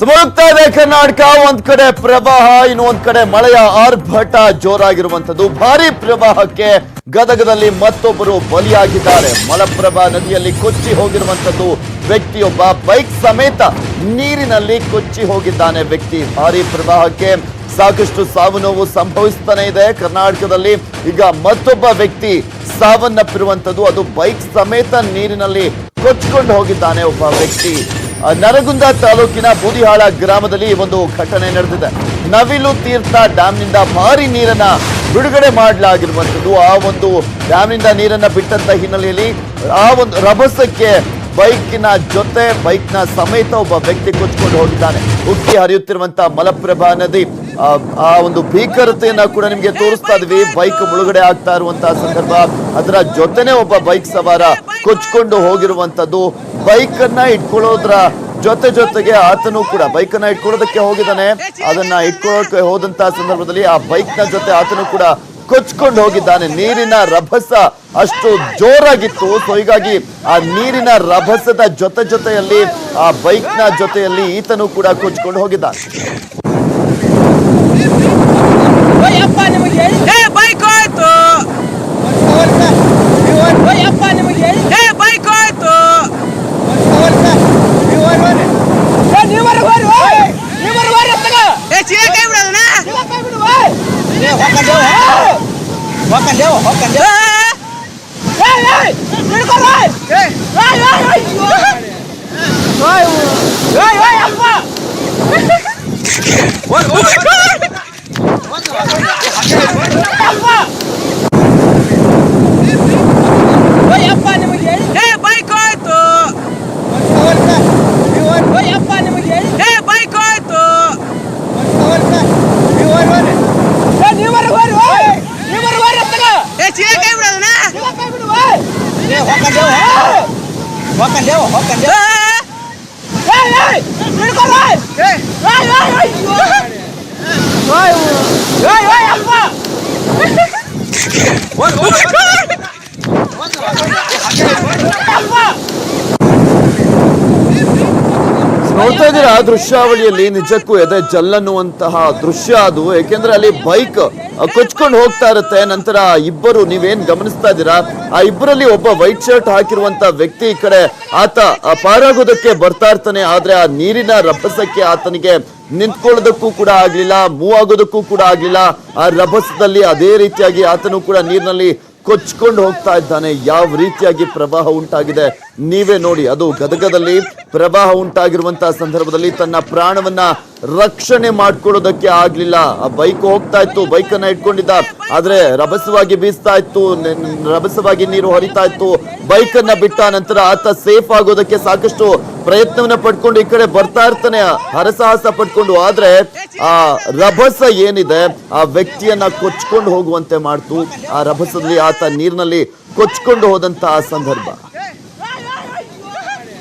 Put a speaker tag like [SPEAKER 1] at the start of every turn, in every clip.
[SPEAKER 1] ಮುಳುಗ್ತಾ ಇದೆ ಕರ್ನಾಟಕ. ಒಂದ್ ಕಡೆ ಪ್ರವಾಹ, ಇನ್ನೊಂದ್ ಕಡೆ ಮಳೆಯ ಆರ್ಭಟ ಜೋರಾಗಿರುವಂತದ್ದು. ಭಾರಿ ಪ್ರವಾಹಕ್ಕೆ ಗದಗದಲ್ಲಿ ಮತ್ತೊಬ್ಬರು ಬಲಿಯಾಗಿದ್ದಾರೆ. ಮಲಪ್ರಭಾ ನದಿಯಲ್ಲಿ ಕೊಚ್ಚಿ ಹೋಗಿರುವಂತದ್ದು ವ್ಯಕ್ತಿಯೊಬ್ಬ. ಬೈಕ್ ಸಮೇತ ನೀರಿನಲ್ಲಿ ಕೊಚ್ಚಿ ಹೋಗಿದ್ದಾನೆ ವ್ಯಕ್ತಿ. ಭಾರಿ ಪ್ರವಾಹಕ್ಕೆ ಸಾಕಷ್ಟು ಸಾವು ನೋವು ಸಂಭವಿಸ್ತಾನೆ ಇದೆ ಕರ್ನಾಟಕದಲ್ಲಿ. ಈಗ ಮತ್ತೊಬ್ಬ ವ್ಯಕ್ತಿ ಸಾವನ್ನಪ್ಪಿರುವಂತದ್ದು, ಅದು ಬೈಕ್ ಸಮೇತ ನೀರಿನಲ್ಲಿ ಕೊಚ್ಚಿಕೊಂಡು ಹೋಗಿದ್ದಾನೆ ಒಬ್ಬ ವ್ಯಕ್ತಿ. ನರಗುಂದ ತಾಲೂಕಿನ ಬೂದಿಹಾಳ ಗ್ರಾಮದಲ್ಲಿ ಈ ಒಂದು ಘಟನೆ ನಡೆದಿದೆ. ನವಿಲು ತೀರ್ಥ ಡ್ಯಾಂನಿಂದ ಭಾರಿ ನೀರನ್ನ ಬಿಡುಗಡೆ ಮಾಡಲಾಗಿರುವಂತದ್ದು. ಆ ಒಂದು ಡ್ಯಾಂನಿಂದ ನೀರನ್ನ ಬಿಟ್ಟಂತ ಹಿನ್ನೆಲೆಯಲ್ಲಿ ಆ ಒಂದು ರಭಸಕ್ಕೆ ಬೈಕ್ನ ಸಮೇತ ಒಬ್ಬ ವ್ಯಕ್ತಿ ಕೊಚ್ಚಿಕೊಂಡು ಹೋಗಿದ್ದಾನೆ. ಉಕ್ಕಿ ಹರಿಯುತ್ತಿರುವಂತ ಮಲಪ್ರಭಾ ನದಿ, ಆ ಒಂದು ಭೀಕರತೆಯನ್ನ ಕೂಡ ನಿಮ್ಗೆ ತೋರಿಸ್ತಾ ಇದ್ವಿ. ಬೈಕ್ ಮುಳುಗಡೆ ಆಗ್ತಾ ಇರುವಂತಹ ಸಂದರ್ಭ, ಅದರ ಜೊತೆನೆ ಒಬ್ಬ ಬೈಕ್ ಸವಾರ ಕೊಚ್ಚಿಕೊಂಡು ಹೋಗಿರುವಂತದ್ದು. ಬೈಕ್ ಅನ್ನ ಇಟ್ಕೊಳ್ಳೋದ್ರ ಜೊತೆಗೆ ಆತನು ಕೂಡ ಬೈಕ್ ಅನ್ನ ಇಟ್ಕೊಳ್ಳೋದಕ್ಕೆ ಹೋಗಿದ್ದಾನೆ. ಅದನ್ನ ಇಟ್ಕೊಳ್ಳೋಕೆ ಹೋದಂತಹ ಸಂದರ್ಭದಲ್ಲಿ ಆ ಬೈಕ್ ನ ಜೊತೆ ಆತನು ಕೂಡ ಕೊಚ್ಕೊಂಡು ಹೋಗಿದ್ದಾನೆ. ನೀರಿನ ರಭಸ ಅಷ್ಟು ಜೋರಾಗಿತ್ತು. ಸೊ ಹೀಗಾಗಿ ಆ ನೀರಿನ ರಭಸದ ಜೊತೆಯಲ್ಲಿ ಆ ಬೈಕ್ ನ ಜೊತೆಯಲ್ಲಿ ಈತನು ಕೂಡ ಕೊಚ್ಕೊಂಡು ಹೋಗಿದ್ದಾನೆ. ನೋಡ್ತಾ ಇದ್ದೀರಾ ದೃಶ್ಯಾವಳಿಯಲ್ಲಿ, ನಿಜಕ್ಕೂ ಎದೆ ಜಲ್ಲನ್ನುವಂತಹ ದೃಶ್ಯ ಅದು. ಯಾಕೆಂದ್ರೆ ಅಲ್ಲಿ ಬೈಕ್ ಕೊಚ್ಕೊಂಡು ಹೋಗ್ತಾ ಇರುತ್ತೆ. ನಂತರ ಇಬ್ಬರು, ನೀವೇನ್ ಗಮನಿಸ್ತಾ ಇದ್ದೀರಾ, ಆ ಇಬ್ಬರಲ್ಲಿ ಒಬ್ಬ ವೈಟ್ ಶರ್ಟ್ ಹಾಕಿರುವಂತ ವ್ಯಕ್ತಿ ಈ ಕಡೆ ಆತ ಪಾರಾಗೋದಕ್ಕೆ ಬರ್ತಾ ಇರ್ತಾನೆ. ಆದ್ರೆ ಆ ನೀರಿನ ರಭಸಕ್ಕೆ ಆತನಿಗೆ ನಿಂತ್ಕೊಳ್ಳೋದಕ್ಕೂ ಕೂಡ ಆಗ್ಲಿಲ್ಲ, ಮೂವ್ ಆಗೋದಕ್ಕೂ ಕೂಡ ಆಗ್ಲಿಲ್ಲ. ಆ ರಭಸದಲ್ಲಿ ಅದೇ ರೀತಿಯಾಗಿ ಆತನು ಕೂಡ ನೀರಿನಲ್ಲಿ ಕೊಚ್ಕೊಂಡು ಹೋಗ್ತಾ ಇದ್ದಾನೆ. ಯಾವ ರೀತಿಯಾಗಿ ಪ್ರವಾಹ ಉಂಟಾಗಿದೆ ನೀವೇ ನೋಡಿ. ಅದು ಗದಗದಲ್ಲಿ ಪ್ರವಾಹ ಉಂಟಾಗಿರುವಂತಹ ಸಂದರ್ಭದಲ್ಲಿ ತನ್ನ ಪ್ರಾಣವನ್ನ ರಕ್ಷಣೆ ಮಾಡ್ಕೊಳ್ಳೋದಕ್ಕೆ ಆಗ್ಲಿಲ್ಲ. ಆ ಬೈಕ್ ಹೋಗ್ತಾ ಇತ್ತು, ಬೈಕ್ ಅನ್ನ ಇಟ್ಕೊಂಡಿದ್ದ, ಆದ್ರೆ ರಭಸವಾಗಿ ಬೀಸ್ತಾ ಇತ್ತು, ರಭಸವಾಗಿ ನೀರು ಹರಿತಾ ಇತ್ತು. ಬೈಕ್ ಅನ್ನ ಬಿಟ್ಟ ನಂತರ ಆತ ಸೇಫ್ ಆಗೋದಕ್ಕೆ ಸಾಕಷ್ಟು ಪ್ರಯತ್ನವನ್ನ ಪಡ್ಕೊಂಡು ಈ ಕಡೆ ಬರ್ತಾ ಇರ್ತಾನೆ, ಹರಸಾಹಸ ಪಡ್ಕೊಂಡು. ಆದ್ರೆ ಆ ರಭಸ ಏನಿದೆ ಆ ವ್ಯಕ್ತಿಯನ್ನ ಕೊಚ್ಕೊಂಡು ಹೋಗುವಂತೆ ಮಾಡ್ತು. ಆ ರಭಸದಲ್ಲಿ ಆತ ನೀರಿನಲ್ಲಿ ಕೊಚ್ಕೊಂಡು ಹೋದಂತಹ ಸಂದರ್ಭ.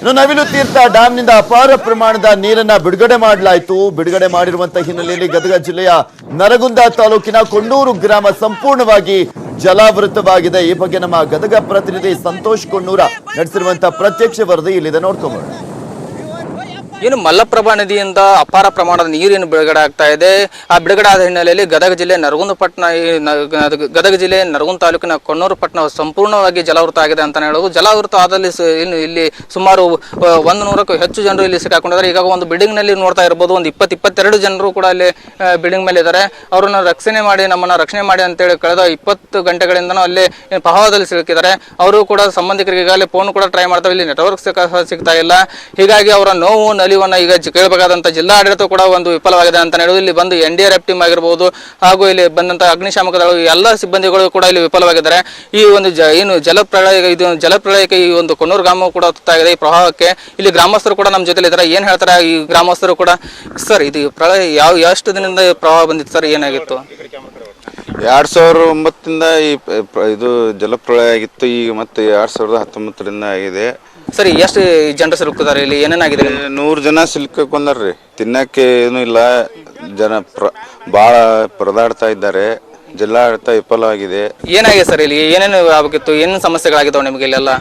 [SPEAKER 1] ನವಿಲು ತೀರ್ಥ ಡ್ಯಾಂನಿಂದ ಅಪಾರ ಪ್ರಮಾಣದ ನೀರನ್ನ ಬಿಡುಗಡೆ ಮಾಡಲಾಯಿತು. ಬಿಡುಗಡೆ ಮಾಡಿರುವಂತಹ ಹಿನ್ನೆಲೆಯಲ್ಲಿ ಗದಗ ಜಿಲ್ಲೆಯ ನರಗುಂದ ತಾಲೂಕಿನ ಕೊಂಡೂರು ಗ್ರಾಮ ಸಂಪೂರ್ಣವಾಗಿ ಜಲಾವೃತವಾಗಿದೆ. ಈ ಬಗ್ಗೆ ನಮ್ಮ ಗದಗ ಪ್ರತಿನಿಧಿ ಸಂತೋಷ್ ಕೊಣ್ಣೂರ ನಡೆಸಿರುವಂತಹ ಪ್ರತ್ಯಕ್ಷ ವರದಿ ಇಲ್ಲಿದೆ, ನೋಡ್ಕೊಂಬೋಣ.
[SPEAKER 2] ಏನು ಮಲಪ್ರಭಾ ನದಿಯಿಂದ ಅಪಾರ ಪ್ರಮಾಣದ ನೀರೇನು ಬಿಡುಗಡೆ ಆಗ್ತಾ ಇದೆ. ಆ ಬಿಡುಗಡೆ ಆದ ಹಿನ್ನೆಲೆಯಲ್ಲಿ ಗದಗ ಜಿಲ್ಲೆ ನರಗುಂದ ತಾಲೂಕಿನ ಕೊಣ್ಣೂರು ಪಟ್ಟಣ ಸಂಪೂರ್ಣವಾಗಿ ಜಲಾವೃತ ಆಗಿದೆ ಅಂತ ಹೇಳೋದು. ಜಲಾವೃತ ಆದಲ್ಲಿ ಇಲ್ಲಿ ಸುಮಾರು 100ಕ್ಕೂ ಹೆಚ್ಚು ಜನರು ಇಲ್ಲಿ ಸಿಕ್ಕಾಕೊಂಡಿದ್ದಾರೆ. ಈಗ ಒಂದು ಬಿಲ್ಡಿಂಗ್ ನಲ್ಲಿ ನೋಡ್ತಾ ಇರಬಹುದು, ಒಂದು 22 ಜನರು ಕೂಡ ಅಲ್ಲಿ ಬಿಲ್ಡಿಂಗ್ ಮೇಲೆ ಇದ್ದಾರೆ. ಅವರನ್ನ ನಮ್ಮನ್ನ ರಕ್ಷಣೆ ಮಾಡಿ ಅಂತೇಳಿ ಕಳೆದ 20 ಗಂಟೆಗಳಿಂದನೂ ಅಲ್ಲಿ ಪ್ರವಾಹದಲ್ಲಿ ಸಿಲುಕಿದ್ದಾರೆ. ಅವರು ಕೂಡ ಸಂಬಂಧಿಕರಿಗೆ ಈಗಾಗಲೇ ಫೋನ್ ಕೂಡ ಟ್ರೈ ಮಾಡ್ತಾರೆ, ಇಲ್ಲಿ ನೆಟ್ವರ್ಕ್ ಸಿಗ್ತಾ ಇಲ್ಲ. ಹೀಗಾಗಿ ಅವರ ನೋವು ನಲಿವನ್ನ ಈಗ ಕೇಳಬೇಕಾದಂತ ಜಿಲ್ಲಾ ಆಡಳಿತ ಕೂಡ ಒಂದು ವಿಫಲವಾಗಿದೆ ಅಂತ ಹೇಳೋದು. ಇಲ್ಲಿ ಬಂದು NDRF ಟೀಮ್ ಆಗಿರಬಹುದು, ಹಾಗೂ ಇಲ್ಲಿ ಬಂದಂತ ಅಗ್ನಿಶಾಮಕ ದಳ ಎಲ್ಲ ಸಿಬ್ಬಂದಿಗಳು ಕೂಡ ಇಲ್ಲಿ ವಿಫಲವಾಗಿದ್ದಾರೆ. ಈ ಒಂದು ಜಲಪ್ರಳಯಕ್ಕೆ ಈ ಒಂದು ಕೊಣ್ಣೂರು ಗ್ರಾಮ ಕೂಡ ತುತ್ತಾಗಿದೆ ಈ ಪ್ರವಾಹಕ್ಕೆ. ಇಲ್ಲಿ ಗ್ರಾಮಸ್ಥರು ಕೂಡ ನಮ್ಮ ಜೊತೆಲಿ ಇದ್ದಾರೆ. ಏನ್ ಹೇಳ್ತಾರೆ ಈ ಗ್ರಾಮಸ್ಥರು ಕೂಡ? ಸರ್, ಇದು ಪ್ರಳಯ ಎಷ್ಟು ದಿನದಿಂದ ಪ್ರವಾಹ ಬಂದಿತ್ತು ಸರ್, ಏನಾಗಿತ್ತು?
[SPEAKER 3] 2009ರಿಂದ ಇದು ಜಲಪ್ರಳಯ ಆಗಿತ್ತು. ಈಗ ಮತ್ತೆ 2019ರಿಂದ ಆಗಿದೆ.
[SPEAKER 2] ಸರಿ, ಎಷ್ಟು ಜನರು ಸಿಲುಕಿದ್ದಾರೆ ಇಲ್ಲಿ? ಏನೇನಾಗಿದೆ?
[SPEAKER 3] 100 ಜನ ಸಿಲುಕೊಂಡಾರ್ರಿ. ತಿನ್ನಕ್ಕೆ ಏನು ಇಲ್ಲ, ಜನ ಬಹಳ ಪರದಾಡ್ತಾ ಇದ್ದಾರೆ. ಜಿಲ್ಲಾಡಳಿತ ವಿಫಲವಾಗಿದೆ.
[SPEAKER 2] ಏನಾಗಿದೆ ಸರ್ ಇಲ್ಲಿ? ಏನೇನು ಆಗಬೇಕಿತ್ತು? ಏನೇನು ಸಮಸ್ಯೆಗಳಾಗಿದ್ದಾವೆ ನಿಮಗೆ ಇಲ್ಲೆಲ್ಲ?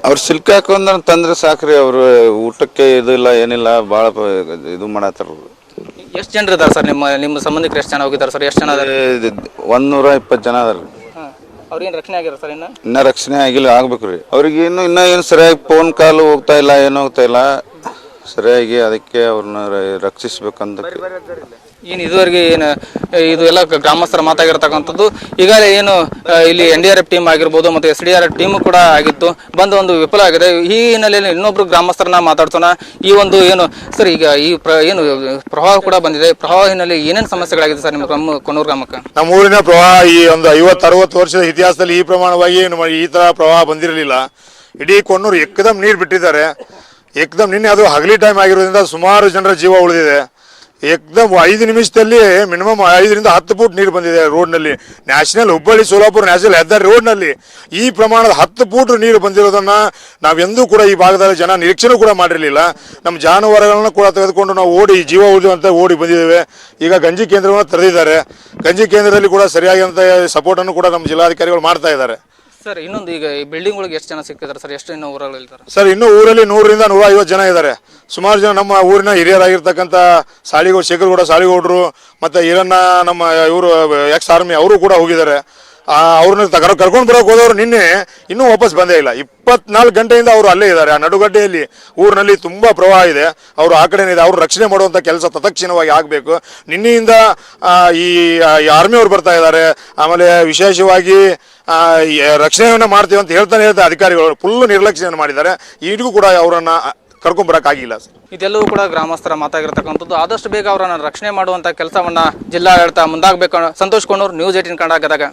[SPEAKER 3] ಅವ್ರು ಸಿಲ್ಕ್ ಹಾಕೊಂಡ್ರೆ ತಂದ್ರೆ ಸಾಕ್ರಿ. ಅವರು ಊಟಕ್ಕೆ ಇದು ಇಲ್ಲ ಏನಿಲ್ಲ, ಭಾಳ ಇದು ಮಾಡತ್ತಾರ.
[SPEAKER 2] ಎಷ್ಟು ಜನರು ಇದ್ದಾರೆ ಸರ್ ನಿಮ್ಮ ಸಂಬಂಧಿಕರು? ಎಷ್ಟು ಜನ ಹೋಗಿದ್ದಾರೆ ಸರ್? ಎಷ್ಟು ಜನ ಅದಾರೆ?
[SPEAKER 3] 120 ಜನ ಅದಾರ.
[SPEAKER 2] ಅವ್ರೇನು ರಕ್ಷಣೆ ಆಗಿರೋ ಸರ್?
[SPEAKER 3] ಇನ್ನ ರಕ್ಷಣೆ ಆಗಿಲ್ಲ, ಆಗ್ಬೇಕು ರೀ. ಅವ್ರಿಗೆ ಇನ್ನ ಏನು ಸರಿಯಾಗಿ ಫೋನ್ ಕಾಲ್ ಹೋಗ್ತಾ ಇಲ್ಲ, ಏನು ಹೋಗ್ತಾ ಇಲ್ಲ ಸರಿಯಾಗಿ. ಅದಕ್ಕೆ ಅವ್ರನ್ನ ರಕ್ಷಿಸ್ಬೇಕಂತ.
[SPEAKER 2] ಏನು ಇದುವರೆಗೆ ಏನು ಇದು ಎಲ್ಲ ಗ್ರಾಮಸ್ಥರ ಮಾತಾಗಿರ್ತಕ್ಕಂಥದ್ದು. ಈಗಾಗಲೇ ಏನು ಇಲ್ಲಿ NDRF ಟೀಮ್ ಆಗಿರ್ಬೋದು ಮತ್ತು SDRF ಟೀಮು ಕೂಡ ಆಗಿತ್ತು, ಬಂದು ಒಂದು ವಿಫಲ ಆಗಿದೆ. ಈ ಹಿನ್ನೆಲೆಯಲ್ಲಿ ಇನ್ನೊಬ್ರು ಗ್ರಾಮಸ್ಥರನ್ನ ಮಾತಾಡ್ಸೋಣ. ಈ ಒಂದು ಏನು ಸರ್, ಈಗ ಈ ಏನು ಪ್ರವಾಹ ಕೂಡ ಬಂದಿದೆ, ಪ್ರವಾಹ ಹಿನ್ನೆಲೆ ಏನೇನು ಸಮಸ್ಯೆಗಳಾಗಿದೆ ಸರ್ ನಿಮ್ಮ ಕೊಣ್ಣೂರು ಗ್ರಾಮಕ್ಕೆ?
[SPEAKER 4] ನಮ್ಮ ಊರಿನ ಪ್ರವಾಹ ಈ ಒಂದು 50-60 ವರ್ಷದ ಇತಿಹಾಸದಲ್ಲಿ ಈ ಪ್ರಮಾಣವಾಗಿ ಈ ತರ ಪ್ರವಾಹ ಬಂದಿರಲಿಲ್ಲ. ಇಡೀ ಕೊಣ್ಣೂರು ಏಕದಮ್ ನೀರು ಬಿಟ್ಟಿದ್ದಾರೆ. ಏಕದಮ್ ನಿನ್ನೆ ಅದು ಹಗಲಿ ಟೈಮ್ ಆಗಿರೋದ್ರಿಂದ ಸುಮಾರು ಜನರ ಜೀವ ಉಳಿದಿದೆ. ಏಕದಮ್ 5 ನಿಮಿಷದಲ್ಲಿ ಮಿನಿಮಮ್ 5ರಿಂದ 10 ಫೂಟ್ ನೀರು ಬಂದಿದೆ ರೋಡ್ನಲ್ಲಿ. ನ್ಯಾಷನಲ್ ಹುಬ್ಬಳ್ಳಿ ಸೋಲಾಪುರ ನ್ಯಾಷನಲ್ ಹೆದ್ದಾರಿ ರೋಡ್ನಲ್ಲಿ ಈ ಪ್ರಮಾಣದ 10 ಫೂಟ್ ನೀರು ಬಂದಿರೋದನ್ನ ನಾವೆಂದೂ ಕೂಡ ಈ ಭಾಗದಲ್ಲಿ ಜನ ನಿರೀಕ್ಷಣೆ ಕೂಡ ಮಾಡಿರಲಿಲ್ಲ. ನಮ್ಮ ಜಾನುವಾರುಗಳನ್ನ ಕೂಡ ತೆಗೆದುಕೊಂಡು ನಾವು ಓಡಿ ಜೀವ ಉಳಿಯುವಂತ ಓಡಿ ಬಂದಿದ್ದೇವೆ. ಈಗ ಗಂಜಿ ಕೇಂದ್ರವನ್ನು ತೆರೆದಿದ್ದಾರೆ. ಗಂಜಿ ಕೇಂದ್ರದಲ್ಲಿ ಕೂಡ ಸರಿಯಾಗಿರುವಂಥ ಸಪೋರ್ಟನ್ನು ಕೂಡ ನಮ್ಮ ಜಿಲ್ಲಾಧಿಕಾರಿಗಳು ಮಾಡ್ತಾ ಇದ್ದಾರೆ.
[SPEAKER 2] ಸರ್ ಇನ್ನೊಂದು, ಈಗ ಈ ಬಿಲ್ಡಿಂಗ್ ಒಳಗೆ ಎಷ್ಟು ಜನ ಸಿಕ್ಕಿದ್ದಾರೆ ಸರ್? ಎಷ್ಟು ಇನ್ನು ಊರಲ್ಲಿ ಇರ್ತಾರೆ
[SPEAKER 4] ಸರ್? ಇನ್ನೂ ಊರಲ್ಲಿ 100ರಿಂದ 150 ಜನ ಇದ್ದಾರೆ. ಸುಮಾರು ಜನ ನಮ್ಮ ಊರಿನ ಹಿರಿಯರಾಗಿರ್ತಕ್ಕಂಥ ಸಾಳಿಗೌಡ, ಶೇಖರಗೌಡ ಸಾಳಿಗೌಡರು ಮತ್ತು ಈರಣ್ಣ, ನಮ್ಮ ಇವರು ಎಕ್ಸ್ ಆರ್ಮಿ, ಅವರು ಕೂಡ ಹೋಗಿದ್ದಾರೆ. ಅವ್ರನ್ನ ಕರ್ಕೊಂಡು ಬರೋಕೆ ಹೋದವರು ನಿನ್ನೆ ಇನ್ನೂ ವಾಪಸ್ ಬಂದೇ ಇಲ್ಲ. 24 ಗಂಟೆಯಿಂದ ಅವರು ಅಲ್ಲೇ ಇದ್ದಾರೆ. ಆ ನಡುಗಡ್ಡೆಯಲ್ಲಿ ಊರಿನಲ್ಲಿ ತುಂಬ ಪ್ರವಾಹ ಇದೆ. ಅವರು ಆ ಕಡೆನೇ ಇದೆ. ಅವರು ರಕ್ಷಣೆ ಮಾಡುವಂಥ ಕೆಲಸ ತತ್ಕ್ಷಣವಾಗಿ ಆಗಬೇಕು. ನಿನ್ನೆಯಿಂದ ಈ ಆರ್ಮಿಯವರು ಬರ್ತಾ ಇದ್ದಾರೆ. ಆಮೇಲೆ ವಿಶೇಷವಾಗಿ ರಕ್ಷಣೆಯನ್ನು ಮಾಡ್ತೀವಿ ಅಂತ ಹೇಳ್ತಾನೆ ಅಧಿಕಾರಿಗಳು ಫುಲ್ ನಿರ್ಲಕ್ಷ್ಯವನ್ನು ಮಾಡಿದ್ದಾರೆ. ಈಗೂ ಕೂಡ ಅವರನ್ನು ಕರ್ಕೊಂಬರಕ್ಕಾಗಿಲ್ಲ.
[SPEAKER 2] ಇದೆಲ್ಲವೂ ಕೂಡ ಗ್ರಾಮಸ್ಥರ ಮಾತಾಗಿರ್ತಕ್ಕಂಥದ್ದು. ಆದಷ್ಟು ಬೇಗ ಅವರನ್ನು ರಕ್ಷಣೆ ಮಾಡುವಂಥ ಕೆಲಸವನ್ನ ಜಿಲ್ಲಾಡಳಿತ ಮುಂದಾಗಬೇಕು. ಸಂತೋಷ್ ಕೊಣ್ಣೂರು, ನ್ಯೂಸ್ 18 ಕನ್ನಡ, ಗದಗ.